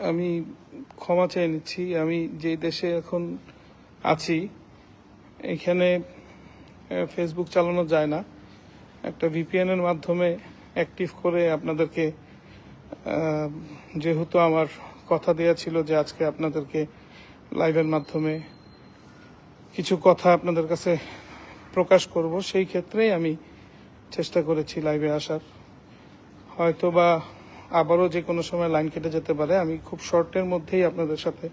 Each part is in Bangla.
আমি ক্ষমা চেয়ে নিচ্ছি। আমি যে দেশে এখন আছি এখানে ফেসবুক চালানো যায় না। একটা ভিপিএন এর মাধ্যমে অ্যাক্টিভ করে আপনাদেরকে, যেহেতু আমার কথা দেওয়া ছিল যে আজকে আপনাদেরকে লাইভের মাধ্যমে কিছু কথা আপনাদের কাছে প্রকাশ করব, সেই ক্ষেত্রেই আমি চেষ্টা করেছি লাইভে আসার। হয়তো বা আবারও যে কোনো সময় লাইন কেটে যেতে পারে। আমি খুব শর্টের মধ্যেই আপনাদের সাথে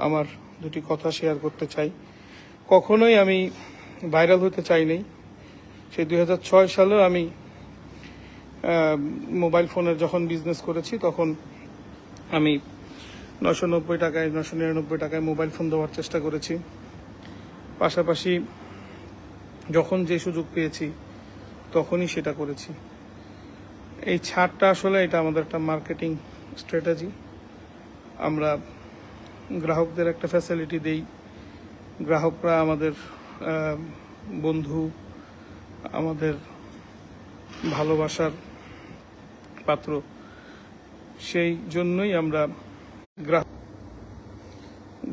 আমার দুটি কথা শেয়ার করতে চাই। কখনোই আমি ভাইরাল হতে চাইনি। সেই 2006 সালেও আমি মোবাইল ফোনের যখন বিজনেস করেছি তখন আমি 990 টাকায় 999 টাকায় মোবাইল ফোন দেওয়ার চেষ্টা করেছি। পাশাপাশি যখন যে সুযোগ পেয়েছি তখনই সেটা করেছি। এই ছাড়টা আসলে এটা আমাদের একটা মার্কেটিং স্ট্র্যাটেজি। আমরা গ্রাহকদের একটা ফ্যাসিলিটি দেই। গ্রাহকরা আমাদের বন্ধু, আমাদের ভালোবাসার পাত্র। সেই জন্যই আমরা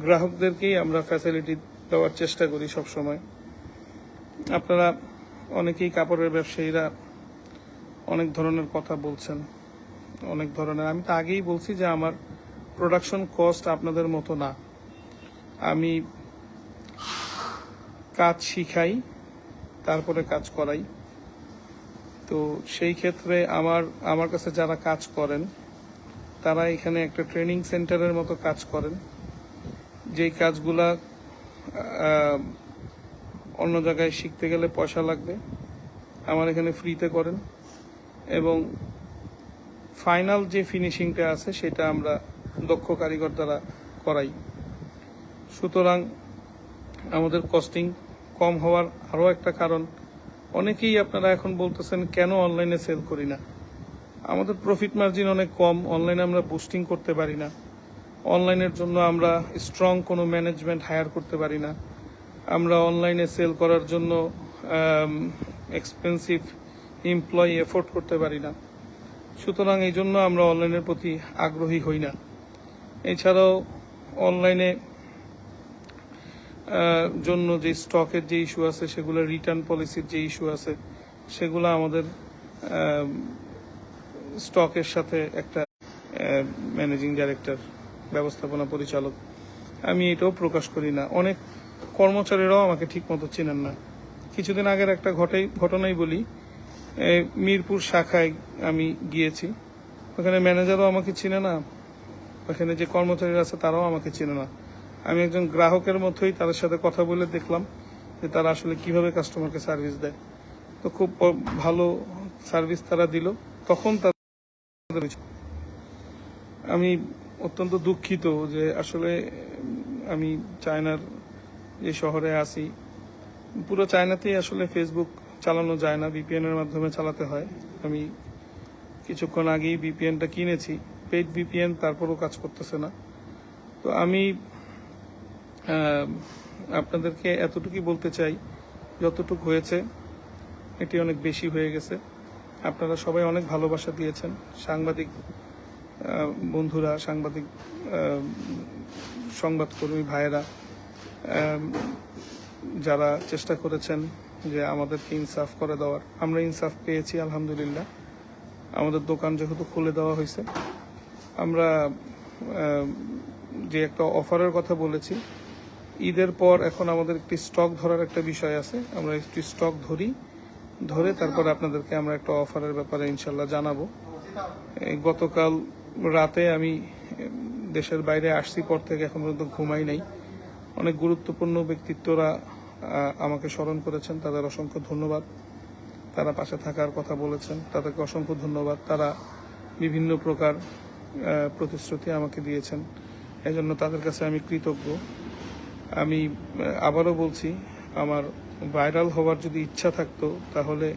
গ্রাহকদেরকেই আমরা ফ্যাসিলিটি দেওয়ার চেষ্টা করি সব সময়। আপনারা অনেকেই কাপড়ের ব্যবসায়ীরা অনেক ধরনের কথা বলছেন, অনেক ধরনের। আমি তো আগেই বলছি যে আমার প্রোডাকশন কস্ট আপনাদের মতো না। আমি কাজ শিখাই, তারপরে কাজ করাই। তো সেই ক্ষেত্রে আমার কাছে যারা কাজ করেন তারা এখানে একটা ট্রেনিং সেন্টারের মতো কাজ করেন। যেই কাজগুলা অন্য জায়গায় শিখতে গেলে পয়সা লাগবে, আমার এখানে ফ্রিতে করেন এবং ফাইনাল যে ফিনিশিংটা আছে সেটা আমরা দক্ষ কারিগর দ্বারা করাই। সুতরাং আমাদের কস্টিং কম হওয়ার আরও একটা কারণ, অনেকেই আপনারা এখন বলতেছেন কেন অনলাইনে সেল করি না। আমাদের প্রফিট মার্জিন অনেক কম, অনলাইনে আমরা বুস্টিং করতে পারি না। অনলাইনের জন্য আমরা স্ট্রং কোনো ম্যানেজমেন্ট হায়ার করতে পারি না। আমরা অনলাইনে সেল করার জন্য এক্সপেন্সিভ এমপ্লয়ি এফোর্ড করতে পারি না। সুতরাং এই জন্য আমরা অনলাইনের প্রতি আগ্রহী হই না। এছাড়াও অনলাইনে জন্য যে স্টকের যে ইস্যু আছে, সেগুলো রিটার্ন পলিসির যে ইস্যু আছে, সেগুলো আমাদের স্টকের সাথে একটা ম্যানেজিং ডাইরেক্টর, ব্যবস্থাপনা পরিচালক, আমি এটাও প্রকাশ করি না। অনেক কর্মচারীরাও আমাকে ঠিক মতো চেনেন না। কিছুদিন আগের একটা ঘটনাই বলি। মিরপুর শাখায় আমি গিয়েছি, ওখানে ম্যানেজারও আমাকে চিনে না, ওখানে যে কর্মচারীরা আছে তারাও আমাকে চিনে না। আমি একজন গ্রাহকের মতোই তাদের সাথে কথা বলে দেখলাম যে তারা আসলে কিভাবে কাস্টমারকে সার্ভিস দেয়। তো খুব ভালো সার্ভিস তারা দিল। তখন আমি অত্যন্ত দুঃখিত যে আসলে আমি চায়নার যে শহরে আছি, পুরো চায়নাতেই আসলে ফেসবুক চালানো যায় না, ভিপিএন এর মাধ্যমে চালাতে হয়। আমি কিছুক্ষণ আগেই ভিপিএনটা কিনেছি, পেইড ভিপিএন, তারপরও কাজ করতেছে না। তো আমি আপনাদেরকে এতটুকুই বলতে চাই, যতটুকু হয়েছে এটি অনেক বেশি হয়ে গেছে। আপনারা সবাই অনেক ভালোবাসা দিয়েছেন। সাংবাদিক বন্ধুরা, সাংবাদিক সংবাদকর্মী ভাইয়েরা যারা চেষ্টা করেছেন যে আমাদেরকে ইনসাফ করে দেওয়ার, আমরা ইনসাফ পেয়েছি আলহামদুলিল্লাহ। আমাদের দোকান যেহেতু খুলে দেওয়া হয়েছে, আমরা যে একটা অফারের কথা বলেছি, ঈদের পর এখন আমাদের একটি স্টক ধরার একটা বিষয় আছে। আমরা একটি স্টক ধরে তারপরে আপনাদেরকে আমরা একটা অফারের ব্যাপারে ইনশাল্লাহ জানাবো। গতকাল রাতে আমি দেশের বাইরে আসছি, পর থেকে এখন পর্যন্ত ঘুমাই নাই। অনেক গুরুত্বপূর্ণ ব্যক্তিত্বরা আমাকে স্মরণ করেছেন, তাদের অসংখ্য ধন্যবাদ। তারা পাশে থাকার কথা বলেছেন, তাদেরকে অসংখ্য ধন্যবাদ। তারা বিভিন্ন প্রকার প্রতিশ্রুতি আমাকে দিয়েছেন, এজন্য তাদের কাছে আমি কৃতজ্ঞ। আমি আবারও বলছি, আমার ভাইরাল হওয়ার যদি ইচ্ছা থাকতো তাহলে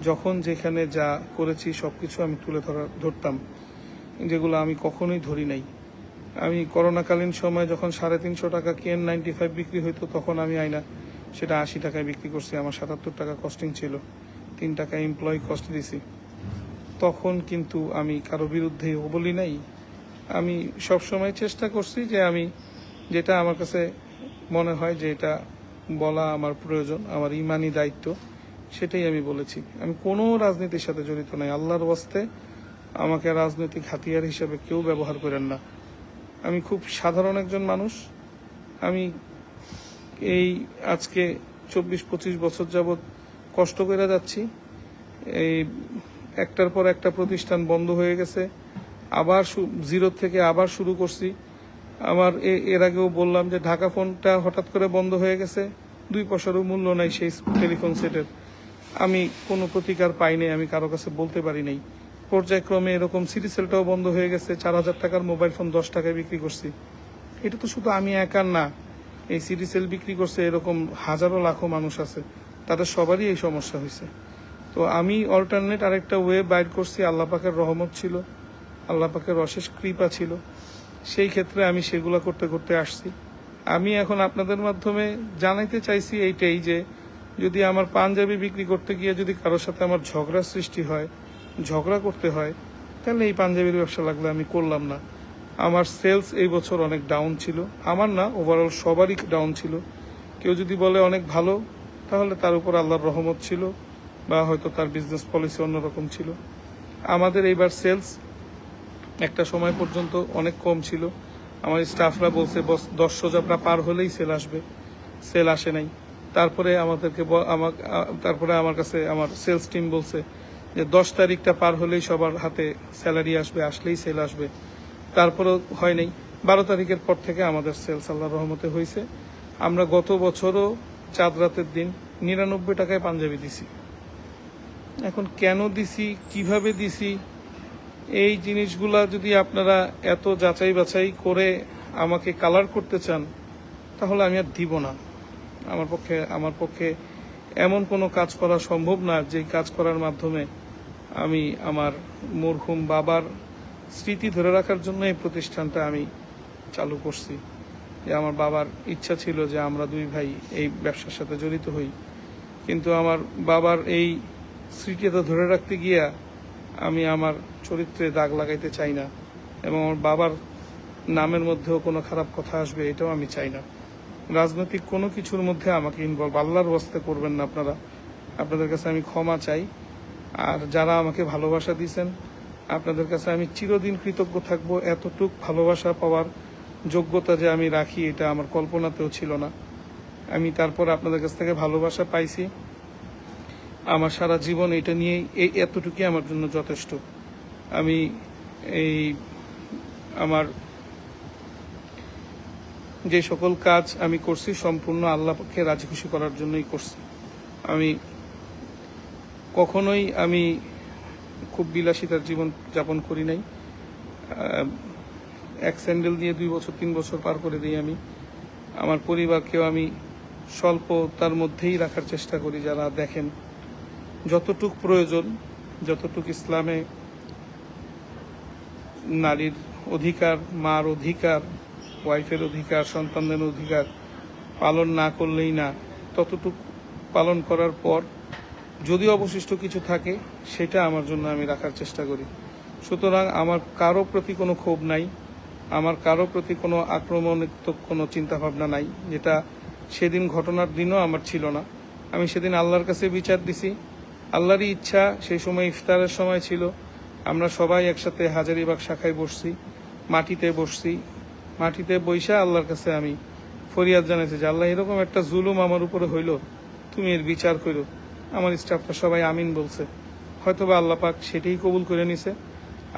যখন যেখানে যা করেছি সবকিছু আমি তুলে ধরতাম, যেগুলো আমি কখনোই ধরি নাই। আমি করোনাকালীন সময় যখন 350 টাকা KN95 বিক্রি হইতো, তখন আমি আয়না সেটা 80 টাকায় বিক্রি করছি। আমার 77 টাকা কস্টিং ছিল, 3 টাকা এমপ্লয়ি কস্ট দিছি। তখন কিন্তু আমি কারো বিরুদ্ধে বলি নাই, আমি সব সময় চেষ্টা করছি যে আমি যেটা আমার কাছে মনে হয় যে এটা বলা আমার প্রয়োজন, আমার ইমানি দায়িত্ব, সেটাই আমি বলেছি। আমি কোনো রাজনীতির সাথে জড়িত নাই। আল্লাহর ওয়াস্তে আমাকে রাজনৈতিক হাতিয়ার হিসেবে কেউ ব্যবহার করেন না। আমি খুব সাধারণ একজন মানুষ। আমি এই আজকে 24-25 বছর যাবৎ কষ্ট করে যাচ্ছি। এই একটার পর একটা প্রতিষ্ঠান বন্ধ হয়ে গেছে, আবার জিরো থেকে আবার শুরু করছি। আমার এর আগেও বললাম যে ঢাকা ফোনটা হঠাৎ করে বন্ধ হয়ে গেছে, 2 পয়সারও মূল্য নাই সেই টেলিফোন সেটের। আমি কোনো প্রতিকার পাইনি, আমি কারো কাছে বলতে পারি নাই। পর্যায়ক্রমে এরকম সিটি সেলটাও বন্ধ হয়ে গেছে, 4000 টাকার মোবাইল ফোন 10 টাকায় বিক্রি করছি। এটা তো শুধু আমি একার না, এই সিটি সেল বিক্রি করছে এরকম হাজারো লাখো মানুষ আছে, তাদের সবারই এই সমস্যা হয়েছে। তো আমি অল্টারনেট আরেকটা ওয়ে বাইর করছি, আল্লাহ পাকের রহমত ছিল, আল্লাহ পাকের অশেষ কৃপা ছিল। সেই ক্ষেত্রে আমি সেগুলো করতে করতে আসছি। আমি এখন আপনাদের মাধ্যমে জানাইতে চাইছি এইটাই যে যদি আমার পাঞ্জাবি বিক্রি করতে গিয়ে যদি কারোর সাথে আমার ঝগড়ার সৃষ্টি হয়, ঝগড়া করতে হয়, তাহলে এই পাঞ্জাবির ব্যবসা লাগলে আমি করলাম না। আমার সেলস এই বছর অনেক ডাউন ছিল, আমার না, ওভারঅল সবারই ডাউন ছিল। কেউ যদি বলে অনেক ভালো, তাহলে তার উপর আল্লাহর রহমত ছিল, বা হয়তো তার বিজনেস পলিসি অন্যরকম ছিল। আমাদের এইবার সেলস একটা সময় পর্যন্ত অনেক কম ছিল। আমার স্টাফরা বলছে বস 10 সোজাপড়া পার হলেই সেল আসবে, সেল আসে নাই। তারপরে তারপরে আমার কাছে আমার সেলস টিম বলছে যে 10 তারিখটা পার হলেই সবার হাতে স্যালারি আসবে, আসলেই সেল আসবে। তারপরেও হয় নাই। 12 তারিখের পর থেকে আমাদের সেলস আল্লাহর রহমতে হয়েছে। আমরা গত বছরও চাঁদ রাতের দিন 99 টাকায় পাঞ্জাবি দিছি। এখন কেন দিছি, কিভাবে দিছি, এই জিনিসগুলা যদি আপনারা এত যাচাই বাছাই করে আমাকে কালার করতে চান, তাহলে আমি আর দিব না। আমার পক্ষে এমন কোনো কাজ করা সম্ভব না যে কাজ করার মাধ্যমে আমি আমার মরহুম বাবার স্মৃতি ধরে রাখার জন্য এই প্রতিষ্ঠানটা আমি চালু করছি। যে আমার বাবার ইচ্ছা ছিল যে আমরা 2 ভাই এই ব্যবসার সাথে জড়িত হই, কিন্তু আমার বাবার এই স্মৃতিটা ধরে রাখতে গিয়া আমি আমার চরিত্রে দাগ লাগাইতে চাই না, এবং আমার বাবার নামের মধ্যেও কোনো খারাপ কথা আসবে এটাও আমি চাই না। রাজনৈতিক কোনো কিছুর মধ্যে আমাকে ইনভলভ আল্লাহর ওয়াস্তে করবেন না আপনারা। আপনাদের কাছে আমি ক্ষমা চাই। আর যারা আমাকে ভালোবাসা দিয়েছেন, আপনাদের কাছে আমি চিরদিন কৃতজ্ঞ থাকবো। এতটুক ভালোবাসা পাওয়ার যোগ্যতা যে আমি রাখি, এটা আমার কল্পনাতেও ছিল না। আমি তারপর আপনাদের কাছ থেকে ভালোবাসা পাইছি। আমার সারা জীবন এটা নিয়েই, এতটুকুই আমার জন্য যথেষ্ট। আমি আমার যে সকল কাজ আমি করছি সম্পূর্ণ আল্লাহকে রাজি খুশি করার জন্যই করছি। আমি কখনোই খুব বিলাসিতার জীবন যাপন করি নাই। এক স্যান্ডেল দিয়ে 2 বছর 3 বছর পার করে দিই আমি। আমার পরিবারকেও আমি স্বল্পতার মধ্যেই রাখার চেষ্টা করি। যারা দেখেন যতটুক প্রয়োজন, যতটুক ইসলামে নারীর অধিকার, মার অধিকার, ওয়াইফের অধিকার, সন্তানদের অধিকার পালন না করলেই না, ততটুক পালন করার পর যদি অবশিষ্ট কিছু থাকে সেটা আমার জন্য আমি রাখার চেষ্টা করি। সুতরাং আমার কারো প্রতি কোনো ক্ষোভ নাই, আমার কারো প্রতি কোনো আক্রমণাত্মক কোনো চিন্তাভাবনা নাই, যেটা সেদিন ঘটনার দিনও আমার ছিল না। আমি সেদিন আল্লাহর কাছে বিচার দিছি। আল্লাহরই ইচ্ছা, সেই সময় ইফতারের সময় ছিল। আমরা সবাই একসাথে হাজারীবাগ শাখায় বসছি, মাটিতে বইসা আল্লাহর কাছে আমি ফরিয়াদ জানাইছি যে আল্লাহ, এরকম একটা জুলুম আমার উপরে হইল, তুমি এর বিচার করো। আমার স্টাফরা সবাই আমিন বলছে। হয়তোবা আল্লাহ পাক সেটাই কবুল করে নিছে।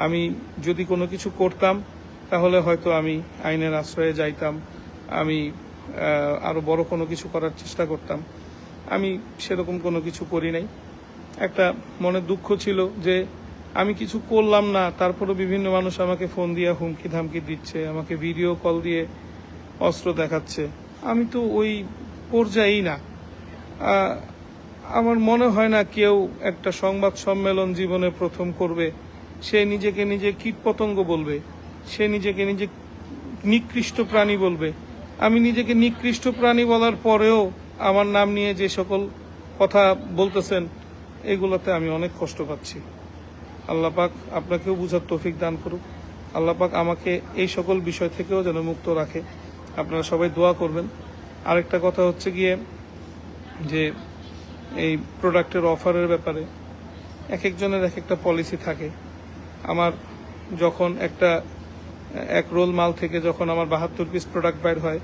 আমি যদি কোনো কিছু করতাম তাহলে হয়তো আমি আইনের আশ্রয়ে যাইতাম, আমি আরো বড় কোনো কিছু করার চেষ্টা করতাম। আমি সেরকম কোনো কিছু করি নাই। একটা মনে দুঃখ ছিল যে আমি কিছু করলাম না, তারপরও বিভিন্ন মানুষ আমাকে ফোন দিয়ে হুমকি ধামকি দিচ্ছে, আমাকে ভিডিও কল দিয়ে অস্ত্র দেখাচ্ছে। আমি তো ওই পর্যায়েই না। আমার মনে হয় না কেউ একটা সংবাদ সম্মেলন জীবনে প্রথম করবে, সে নিজেকে নিজে কীটপতঙ্গ বলবে, সে নিজেকে নিজে নিকৃষ্ট প্রাণী বলবে। আমি নিজেকে নিকৃষ্ট প্রাণী বলার পরেও আমার নাম নিয়ে যে সকল কথা বলতেছেন, এগুলোতে আমি অনেক কষ্ট পাচ্ছি। আল্লাহ পাক আপনাকেও বুঝার তৌফিক দান করুক। আল্লাহ পাক আমাকে এই সকল বিষয় থেকেও যেন মুক্ত রাখে। আপনারা সবাই দোয়া করবেন। আরেকটা কথা হচ্ছে গিয়ে যে এই প্রোডাক্টের অফারের ব্যাপারে এক একজনের এক একটা পলিসি থাকে। আমার যখন এক রোল মাল থেকে যখন আমার 72 পিস প্রোডাক্ট বাইর হয়,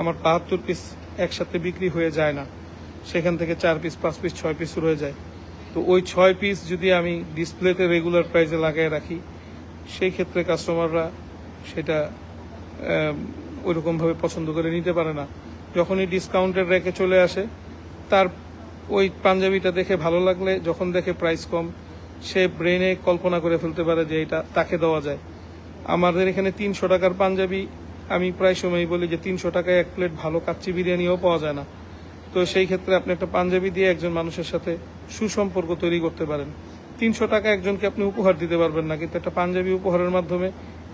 আমার 72 পিস একসাথে বিক্রি হয়ে যায় না, সেখান থেকে 4 পিস 5 পিস 6 পিস রয়ে যায়। তো ওই 6 পিস যদি আমি ডিসপ্লেতে রেগুলার প্রাইসে লাগিয়ে রাখি, সেই ক্ষেত্রে কাস্টমাররা সেটা ওইরকমভাবে পছন্দ করে নিতে পারে না। যখনই ডিসকাউন্টের রেখে চলে আসে, তার ওই পাঞ্জাবিটা দেখে ভালো লাগলে, যখন দেখে প্রাইস কম, সে ব্রেনে কল্পনা করে ফেলতে পারে যে এটা তাকে দেওয়া যায়। আমাদের এখানে 300 টাকার পাঞ্জাবি, আমি প্রায় সময়ই বলি যে 300 টাকায় এক প্লেট ভালো কাচ্চি বিরিয়ানিও পাওয়া যায় না। তো সেই ক্ষেত্রে আপনি একটা পাঞ্জাবি দিয়ে একজন মানুষের সাথে সুসম্পর্ক তৈরি করতে পারেন। 300 টাকা একজনকে আপনি উপহার দিতে পারবেন না, কিন্তু একটা পাঞ্জাবি উপহারের মাধ্যমে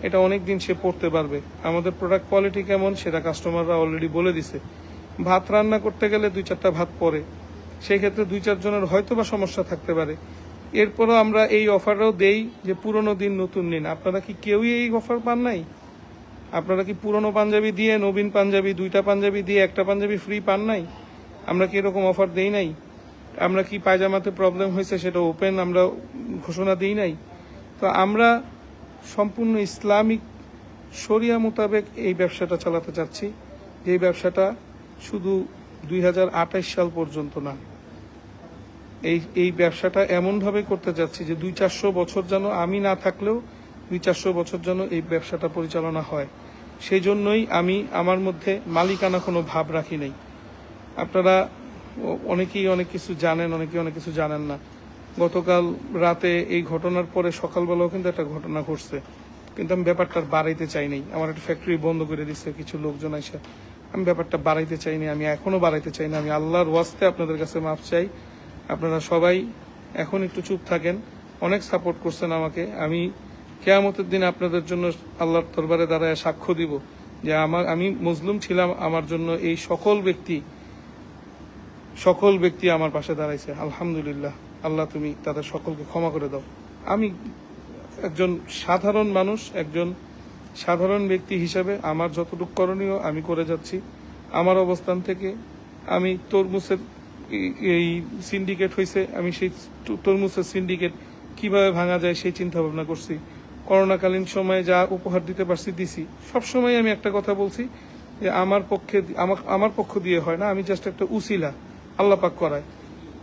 এটা অনেক দিন সে পড়তে পারবে। আমাদের প্রোডাক্ট কোয়ালিটি কেমন সেটা কাস্টমাররা অলরেডি বলে দিছে। ভাত রান্না করতে গেলে 2-4টা ভাত পড়ে, সেই ক্ষেত্রে 2-4 জনের হয়তো বা সমস্যা থাকতে পারে। এরপরও আমরা এই অফারও দেই যে পুরনো দিন নতুন নিন। আপনারা কি কেউই এই অফার পান নাই? আপনারা কি পুরনো পাঞ্জাবি দিয়ে নবীন পাঞ্জাবি, 2টা পাঞ্জাবি দিয়ে একটা পাঞ্জাবি ফ্রি পান নাই? আমরা কি এরকম অফার দেই নাই? আমরা কি পায়জামাতে প্রবলেম হয়েছে সেটা ওপেন আমরা ঘোষণা দিই নাই? তো আমরা সম্পূর্ণ ইসলামিক শরিয়া মোতাবেক এই ব্যবসাটা চালাতে চাচ্ছি, যে ব্যবসাটা শুধু 2028 সাল পর্যন্ত না, এই ব্যবসাটা এমনভাবে করতে যাচ্ছি যে 200-400 বছর যেন আমি না থাকলেও 200-400 বছর যেন এই ব্যবসাটা পরিচালনা হয়। সেই জন্যই আমি আমার মধ্যে মালিকানা কোনো ভাব রাখি নাই। আপনারা অনেকেই অনেক কিছু জানেন, অনেকেই অনেক কিছু জানেন না। গতকাল রাতে এই ঘটনার পরে সকালবেলাও কিন্তু একটা ঘটনা ঘটছে, কিন্তু আমি ব্যাপারটা বাড়াইতে চাই নাই। আমার একটা ফ্যাক্টরি বন্ধ করে দিচ্ছে কিছু লোকজন এসে। আমি ব্যাপারটা বাড়াইতে চাই না, আমি এখনো বাড়াইতে চাই না। আমি আল্লাহর ওয়াস্তে আপনাদের কাছে মাফ চাই। আপনারা সবাই এখন একটু চুপ থাকেন। অনেক সাপোর্ট করছেন আমাকে। আমি কিয়ামতের দিন আপনাদের জন্য আল্লাহর দরবারে দাঁড়ায় সাক্ষ্য দিব যে আমি মজলুম ছিলাম, আমার জন্য এই সকল ব্যক্তি আমার পাশে দাঁড়াইছে। আলহামদুলিল্লাহ, আল্লাহ তুমি তাদের সকলকে ক্ষমা করে দাও। আমি একজন সাধারণ মানুষ, একজন সাধারণ ব্যক্তি হিসেবে আমার যতটুকু করণীয় আমি করে যাচ্ছি। আমার অবস্থান থেকে আমি তরমুজের এই সিন্ডিকেট হয়েছে, আমি সেই তরমুজের সিন্ডিকেট কিভাবে ভাঙা যায় সেই চিন্তা ভাবনা করছি। করোনাকালীন সময়ে যা উপহার দিতে পারছি দিছি। সবসময় আমি একটা কথা বলছি যে আমার পক্ষ দিয়ে হয় না, আমি জাস্ট একটা উসিলা, আল্লাহ পাক করায়।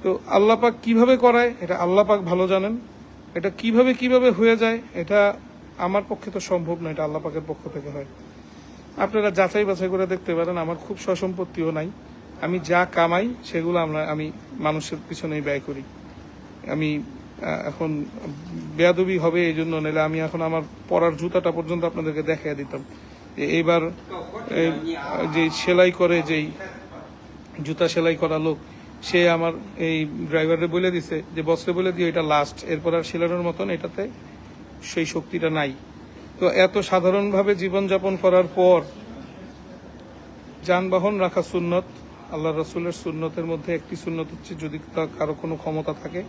তো আল্লাহ পাক কিভাবে করায় এটা আল্লাহ পাক ভালো জানেন। এটা কিভাবে হয়ে যায় এটা আমার পক্ষে তো সম্ভব না, এটা আল্লাহ পাকের পক্ষ থেকে হয়। আপনারা যাচাই বাছাই করে দেখতে পারেন, আমার খুব সসম্পত্তিও নাই। আমি যা কামাই সেগুলো আমি মানুষের পিছনেই ব্যয় করি। আমি এখন বেয়াদবি হবে এই জন্য, নাহলে আমি এখন আমার পরার জুতাটা পর্যন্ত আপনাদেরকে দেখাই দিতাম। এইবার যে সেলাই করে, যেই জুতা সেলাই করা লোক, সে আমার এই ড্রাইভারে বলে দিছে যে বসরে বলে দিও এটা লাস্ট, এরপর আর সেলানোর মতন এটাতে সেই শক্তিটা নাই। তো এত সাধারণভাবে জীবনযাপন করার পর যানবাহন রাখা সুন্নত, আল্লাহ রসুলের সুন্নতের মধ্যে একটি সুন্নত হচ্ছে যদি কারো কোনো ক্ষমতা থাকে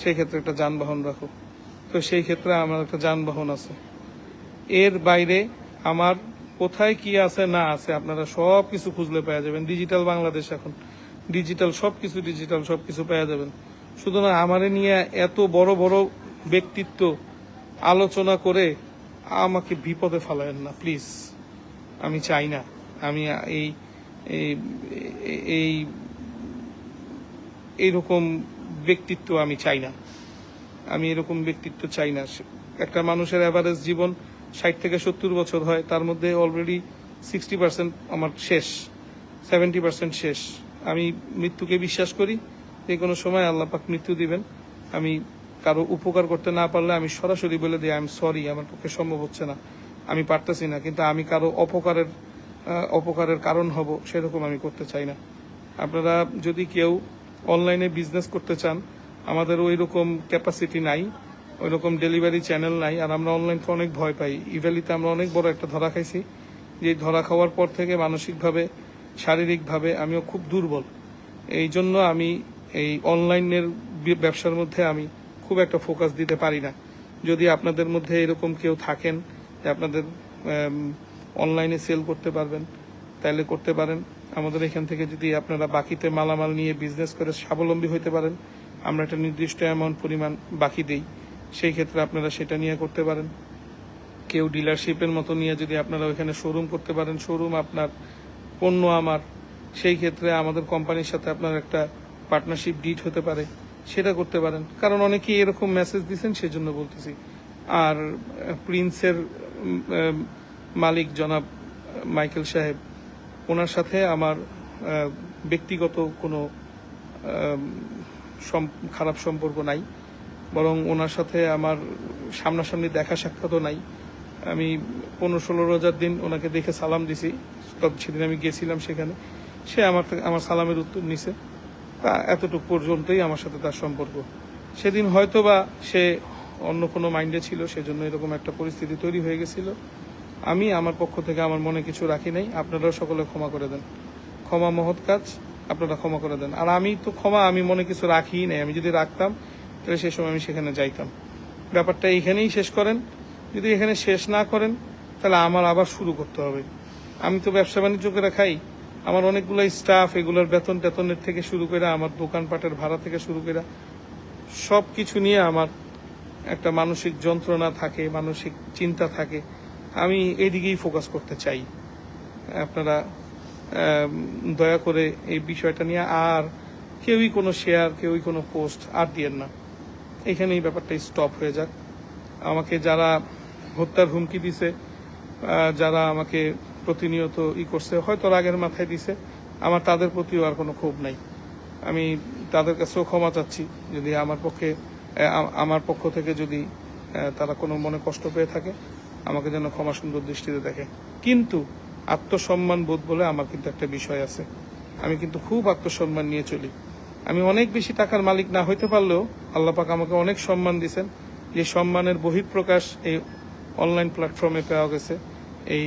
সেই ক্ষেত্রে একটা যানবাহন রাখো। তো সেই ক্ষেত্রে আমার একটা যানবাহন আছে। এর বাইরে আমার কোথায় কি আছে না আছে আপনারা সব কিছু খুঁজলে পাওয়া যাবেন। ডিজিটাল বাংলাদেশ, এখন ডিজিটাল সবকিছু পাওয়া যাবেন। শুধু না আমারে নিয়ে এত বড় বড় ব্যক্তিত্ব আলোচনা করে আমাকে বিপদে ফেলায়েন না প্লিজ। আমি চাই না, আমি এইরকম ব্যক্তিত্ব আমি চাই না। আমি এরকম ব্যক্তিত্ব চাই না। একটা মানুষের অ্যাভারেজ জীবন 60 থেকে 70 বছর হয়, তার মধ্যে অলরেডি 60% আমার শেষ, 70% শেষ। আমি মৃত্যুকে বিশ্বাস করি, যে কোনো সময় আল্লাহ পাক মৃত্যু দিবেন। আমি কারো উপকার করতে না পারলে আমি সরাসরি বলে দিই আই এম সরি, আমার পক্ষে সম্ভব হচ্ছে না, আমি পারতেছি না। কিন্তু আমি কারো অপকারের কারণ হব সেরকম আমি করতে চাই না। আপনারা যদি কেউ অনলাইনে বিজনেস করতে চান, আমাদের ওই রকম ক্যাপাসিটি নাই, ওই রকম ডেলিভারি চ্যানেল নাই, আর আমরা অনলাইনকে অনেক ভয় পাই। ইভ্যালিতে আমরা অনেক বড় একটা ধরা খাইছি, যে ধরা খাওয়ার পর থেকে মানসিকভাবে শারীরিকভাবে আমিও খুব দুর্বল। এই জন্য আমি এই অনলাইনের ব্যবসার মধ্যে আমি খুব একটা ফোকাস দিতে পারি না। যদি আপনাদের মধ্যে এরকম কেউ থাকেন যে আপনাদের অনলাইনে সেল করতে পারবেন, তাইলে করতে পারেন। আমাদের এখান থেকে যদি আপনারা বাকিতে মালামাল নিয়ে বিজনেস করে স্বাবলম্বী হতে পারেন, আমরা একটা নির্দিষ্ট অ্যামাউন্ট পরিমাণ বাকি দেই, সেই ক্ষেত্রে আপনারা সেটা নিয়ে করতে পারেন। কেউ ডিলারশিপের মতো নিয়ে যদি আপনারা ওইখানে শোরুম করতে পারেন, শোরুম আপনার, পণ্য আমার, সেই ক্ষেত্রে আমাদের কোম্পানির সাথে আপনার একটা পার্টনারশিপ ডিট হতে পারে, সেটা করতে পারেন। কারণ অনেকেই এরকম মেসেজ দিচ্ছেন, সেজন্য বলতেছি। আর প্রিন্সের মালিক জনাব মাইকেল সাহেব, ওনার সাথে আমার ব্যক্তিগত কোনো খারাপ সম্পর্ক নাই, বরং ওনার সাথে আমার সামনাসামনি দেখা সাক্ষাৎও নাই। আমি 15-16 রোজার দিন ওনাকে দেখে সালাম দিছি, তবে সেদিন আমি গেছিলাম সেখানে, সে আমার সালামের উত্তর নিছে। তা এতটুকু পর্যন্তই আমার সাথে তার সম্পর্ক। সেদিন হয়তোবা সে অন্য কোনো মাইন্ডে ছিল, সেজন্য এরকম একটা পরিস্থিতি তৈরি হয়ে গেছিল। আমি আমার পক্ষ থেকে আমার মনে কিছু রাখি নাই, আপনারাও সকলে ক্ষমা করে দেন। ক্ষমা মহৎ কাজ, আপনারা ক্ষমা করে দেন। আর আমি তো আমি মনে কিছু রাখিই নাই, আমি যদি রাখতাম তাহলে সেই সময় আমি সেখানে যাইতাম। ব্যাপারটা এখানেই শেষ করেন। যদি এখানে শেষ না করেন তাহলে আমার আবার শুরু করতে হবে। আমি তো ব্যবসা বাণিজ্য করে খাই, আমার অনেকগুলো স্টাফ, এগুলোর বেতনের থেকে শুরু করে আমার দোকানপাটের ভাড়া থেকে শুরু করে সব কিছু নিয়ে আমার একটা মানসিক যন্ত্রণা থাকে, মানসিক চিন্তা থাকে। আমি এদিকেই ফোকাস করতে চাই। আপনারা দয়া করে এই বিষয়টা নিয়ে আর কেউই কোনো শেয়ার, কেউই কোনো পোস্ট আর দিয়েন না। এখানে এই ব্যাপারটা স্টপ হয়ে যাক। আমাকে যারা হত্যার হুমকি দিছে, যারা আমাকে প্রতিনিয়ত করছে, হয়তো রাগের মাথায় দিছে, আমার তাদের প্রতিও আর কোনো ক্ষোভ নাই। আমি তাদের কাছেও ক্ষমা চাচ্ছি যদি আমার পক্ষ থেকে যদি তারা কোনো মনে কষ্ট পেয়ে থাকে, আমাকে যেন ক্ষমা সুন্দর দৃষ্টিতে দেখে। কিন্তু আত্মসম্মান বোধ বলে আমার কিন্তু একটা বিষয় আছে। আমি কিন্তু খুব আত্মসম্মান নিয়ে চলি। আমি অনেক বেশি টাকার মালিক না হইতে পারলেও আল্লাহ পাক আমাকে অনেক সম্মান দিয়েছেন, যে সম্মানের বহিঃপ্রকাশ এই অনলাইন প্ল্যাটফর্মে পাওয়া গেছে, এই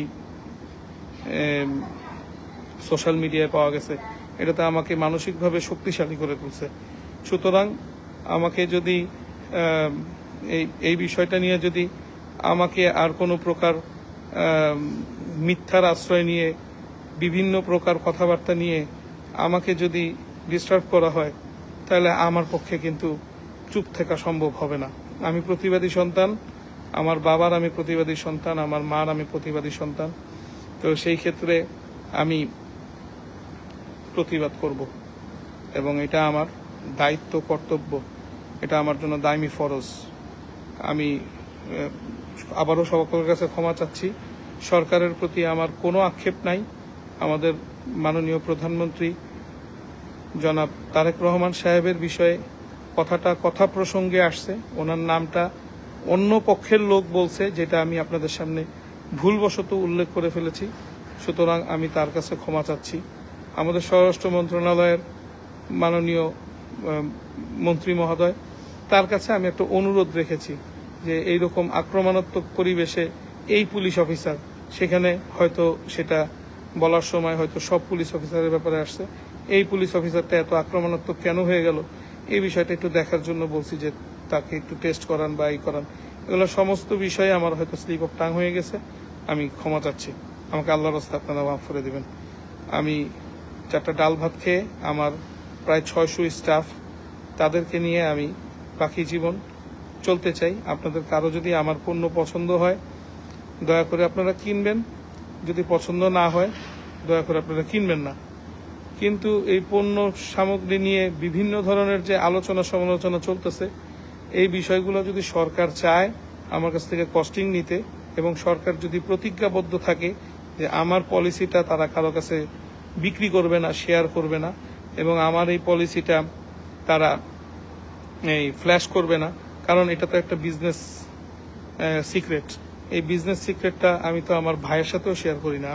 সোশ্যাল মিডিয়ায় পাওয়া গেছে। এটাতে আমাকে মানসিকভাবে শক্তিশালী করে তুলছে। সুতরাং আমাকে যদি এই বিষয়টা নিয়ে যদি আমাকে আর কোনো প্রকার মিথ্যার আশ্রয় নিয়ে, বিভিন্ন প্রকার কথাবার্তা নিয়ে আমাকে যদি ডিস্টার্ব করা হয়, তাহলে আমার পক্ষে কিন্তু চুপ থাকা সম্ভব হবে না। আমি প্রতিবাদী সন্তান, আমার বাবার আমি প্রতিবাদী সন্তান, আমার মার আমি প্রতিবাদী সন্তান। তো সেই ক্ষেত্রে আমি প্রতিবাদ করব, এবং এটা আমার দায়িত্ব, কর্তব্য, এটা আমার জন্য দায়মি ফরজ। আমি আবারও সকলের কাছে ক্ষমা চাচ্ছি। সরকারের প্রতি আমার কোনো আক্ষেপ নাই। আমাদের মাননীয় প্রধানমন্ত্রী জনাব তারেক রহমান সাহেবের বিষয়ে কথা প্রসঙ্গে আসছে, ওনার নামটা অন্য পক্ষের লোক বলছে, যেটা আমি আপনাদের সামনে ভুলবশত উল্লেখ করে ফেলেছি। সুতরাং আমি তার কাছে ক্ষমা চাচ্ছি। আমাদের স্বরাষ্ট্র মন্ত্রণালয়ের মাননীয় মন্ত্রী মহোদয়, তার কাছে আমি একটা অনুরোধ রেখেছি যে এইরকম আক্রমণাত্মক পরিবেশে এই পুলিশ অফিসার, সেখানে হয়তো সেটা বলার সময় হয়তো সব পুলিশ অফিসারের ব্যাপারে আসছে, এই পুলিশ অফিসারটা এত আক্রমণাত্মক কেন হয়ে গেল, এই বিষয়টা একটু দেখার জন্য বলছি, যে তাকে একটু টেস্ট করান বা করান। এগুলো সমস্ত বিষয়ে আমার হয়তো স্লিপ অফ টাং হয়ে গেছে। আমি ক্ষমা চাচ্ছি, আমাকে আল্লাহর রাস্তায় আপনারা মাফ করে দেবেন। আমি 4টা ডাল ভাত খেয়ে আমার প্রায় 600 স্টাফ, তাদেরকে নিয়ে আমি বাকি জীবন চলতে চাই। আপনাদের কারো যদি আমার পণ্য পছন্দ হয়, দয়া করে আপনারা কিনবেন। যদি পছন্দ না হয়, দয়া করে আপনারা কিনবেন না। কিন্তু এই পণ্য সামগ্রী নিয়ে বিভিন্ন ধরনের যে আলোচনা সমালোচনা চলতেছে, এই বিষয়গুলো যদি সরকার চায় আমার কাছ থেকে কস্টিং নিতে, এবং সরকার যদি প্রতিজ্ঞাবদ্ধ থাকে যে আমার পলিসিটা তারা কারো কাছে বিক্রি করবে না, শেয়ার করবে না, এবং আমার এই পলিসিটা তারা ফ্ল্যাশ করবে না, কারণ এটা তো একটা বিজনেস সিক্রেট। এই বিজনেস সিক্রেটটা আমি তো আমার ভাইয়ের সাথেও শেয়ার করি না,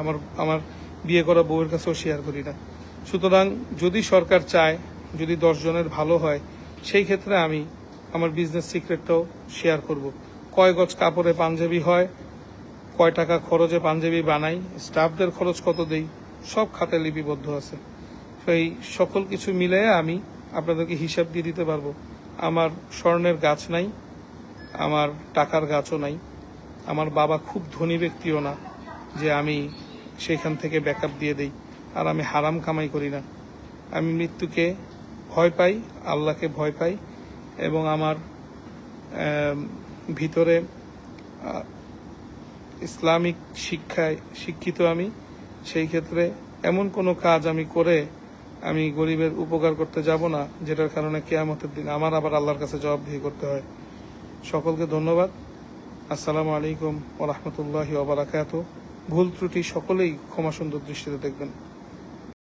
আমার বিয়ে করা বউয়ের কাছেও শেয়ার করি না। সুতরাং যদি সরকার চায়, যদি 10 জনের ভালো হয়, সেই ক্ষেত্রে আমি আমার বিজনেস সিক্রেটটাও শেয়ার করব। কয় গজ কাপড়ে পাঞ্জাবি হয়, কয় টাকা খরচে পাঞ্জাবি বানাই, স্টাফদের খরচ কত দেই, সব খাতে লিপিবদ্ধ আছে। সেই সকল কিছু মিলে আমি আপনাদেরকে হিসাব দিয়ে দিতে পারবো। আমার স্বর্ণের গাছ নাই, আমার টাকার গাছও নাই, আমার বাবা খুব ধনী ব্যক্তিও না যে আমি সেখান থেকে ব্যাকআপ দিয়ে দেই। আর আমি হারাম কামাই করি না। আমি মৃত্যুকে ভয় পাই, আল্লাহকে ভয় পাই, এবং আমার ভিতরে ইসলামিক শিক্ষায় শিক্ষিত আমি। সেই ক্ষেত্রে এমন কোনো কাজ আমি করে আমি গরিবের উপকার করতে যাব না যেটার কারণে কিয়ামতের দিন আমার আবার আল্লাহর কাছে জবাবদিহি করতে হয়। সকলকে ধন্যবাদ। আসসালামু আলাইকুম ওয়া রাহমাতুল্লাহি ওয়া বারাকাতুহু। ভুল ত্রুটি সকলেই ক্ষমা সুন্দর দৃষ্টিতে দেখবেন।